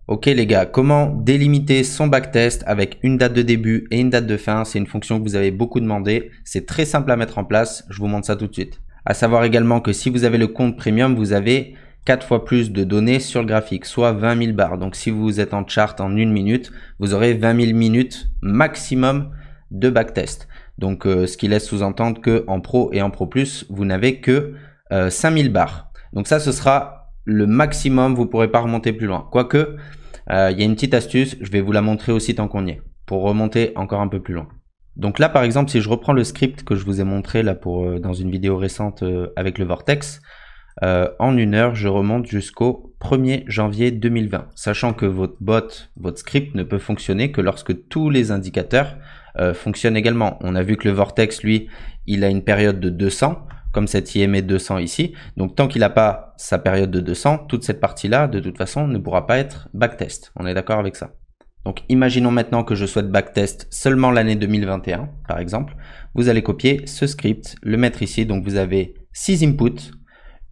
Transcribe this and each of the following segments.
Ok les gars, comment délimiter son backtest avec une date de début et une date de fin? C'est une fonction que vous avez beaucoup demandé. C'est très simple à mettre en place. Je vous montre ça tout de suite. À savoir également que si vous avez le compte premium, vous avez 4 fois plus de données sur le graphique, soit 20 000 barres. Donc si vous êtes en chart en 1 minute, vous aurez 20 000 minutes maximum de backtest. Donc ce qui laisse sous-entendre que en pro et en pro plus, vous n'avez que 5 000 barres. Donc ça, ce sera le maximum, vous ne pourrez pas remonter plus loin. Quoique, il y a une petite astuce, je vais vous la montrer aussi tant qu'on y est, pour remonter encore un peu plus loin. Donc là, par exemple, si je reprends le script que je vous ai montré là dans une vidéo récente avec le Vortex, en 1 heure, je remonte jusqu'au 1er janvier 2020, sachant que votre bot, votre script ne peut fonctionner que lorsque tous les indicateurs fonctionnent également. On a vu que le Vortex, lui, il a une période de 200, comme cette IME 200 ici. Donc, tant qu'il n'a pas sa période de 200, toute cette partie-là, de toute façon, ne pourra pas être backtest. On est d'accord avec ça? Donc, imaginons maintenant que je souhaite backtest seulement l'année 2021, par exemple. Vous allez copier ce script, le mettre ici. Donc, vous avez 6 inputs,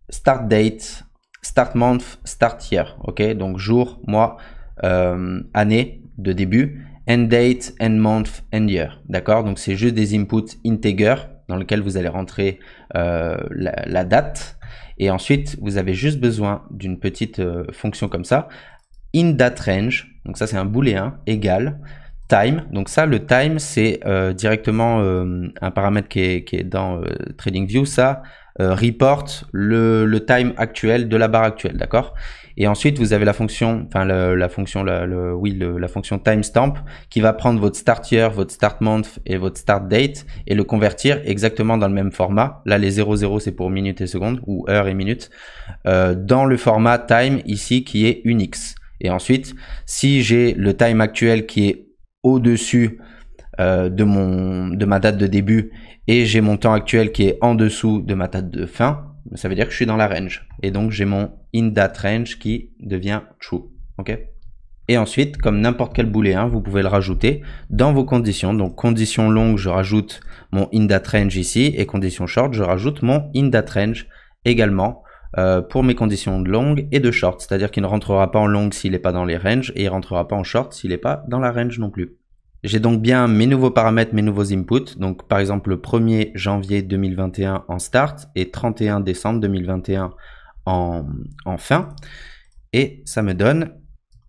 start date, start month, start year. Ok, donc jour, mois, année de début, end date, end month, end year. D'accord, donc c'est juste des inputs integer dans lequel vous allez rentrer la date, et ensuite vous avez juste besoin d'une petite fonction comme ça, inDateRange, donc ça c'est un booléen, égal time. Donc ça, le time, c'est directement un paramètre qui est dans TradingView. Ça reporte le time actuel de la barre actuelle, d'accord? Et ensuite, vous avez la fonction, enfin la fonction timestamp qui va prendre votre start year, votre start month et votre start date et le convertir exactement dans le même format. Là, les 00, c'est pour minutes et secondes, ou heures et minutes, dans le format time ici qui est Unix. Et ensuite, si j'ai le time actuel qui est au-dessus de ma date de début et j'ai mon temps actuel qui est en dessous de ma date de fin, ça veut dire que je suis dans la range. Et donc, j'ai mon inDateRange qui devient true. Ok. Et ensuite, comme n'importe quel booléen, vous pouvez le rajouter dans vos conditions. Donc, condition longue, je rajoute mon inDateRange ici. Et condition short, je rajoute mon inDateRange également pour mes conditions de longue et de short. C'est-à-dire qu'il ne rentrera pas en longue s'il n'est pas dans les ranges et il ne rentrera pas en short s'il n'est pas dans la range non plus. J'ai donc bien mes nouveaux paramètres, mes nouveaux inputs. Donc, par exemple, le 1er janvier 2021 en start et 31 décembre 2021 en fin. Et ça me donne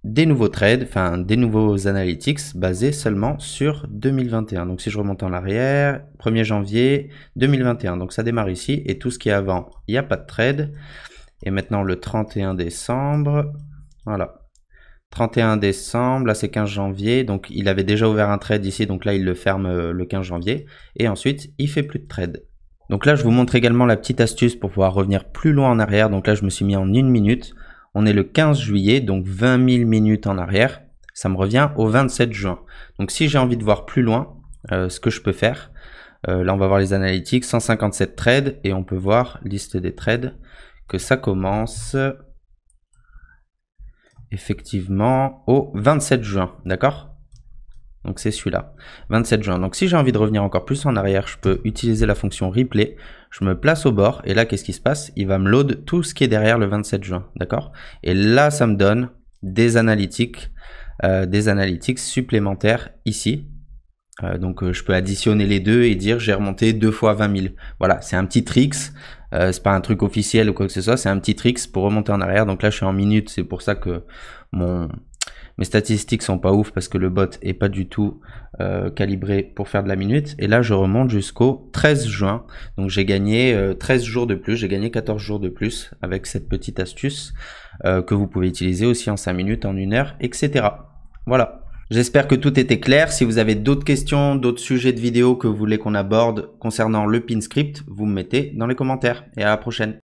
des nouveaux trades, enfin des nouveaux analytics basés seulement sur 2021. Donc, si je remonte en arrière, 1er janvier 2021. Donc, ça démarre ici. Et tout ce qui est avant, il n'y a pas de trade. Et maintenant, le 31 décembre, voilà. 31 décembre, là c'est 15 janvier, donc il avait déjà ouvert un trade ici, donc là il le ferme le 15 janvier, et ensuite il fait plus de trade. Donc là je vous montre également la petite astuce pour pouvoir revenir plus loin en arrière, donc là je me suis mis en 1 minute, on est le 15 juillet, donc 20 000 minutes en arrière, ça me revient au 27 juin. Donc si j'ai envie de voir plus loin, ce que je peux faire, là on va voir les analytics, 157 trades, et on peut voir liste des trades, que ça commence effectivement au 27 juin, d'accord? Donc c'est celui-là, 27 juin. Donc si j'ai envie de revenir encore plus en arrière, je peux utiliser la fonction replay, je me place au bord, et là qu'est-ce qui se passe? Il va me load tout ce qui est derrière le 27 juin, d'accord? Et là ça me donne des analytics supplémentaires ici. Donc je peux additionner les deux et dire j'ai remonté 2 fois 20 000. Voilà, c'est un petit tricks. C'est pas un truc officiel ou quoi que ce soit, c'est un petit tricks pour remonter en arrière. Donc là je suis en minutes, c'est pour ça que mes statistiques sont pas ouf parce que le bot est pas du tout calibré pour faire de la minute. Et là je remonte jusqu'au 13 juin. Donc j'ai gagné 13 jours de plus, j'ai gagné 14 jours de plus avec cette petite astuce que vous pouvez utiliser aussi en 5 minutes, en 1 heure, etc. Voilà. J'espère que tout était clair. Si vous avez d'autres questions, d'autres sujets de vidéo que vous voulez qu'on aborde concernant le pin script, vous me mettez dans les commentaires. Et à la prochaine.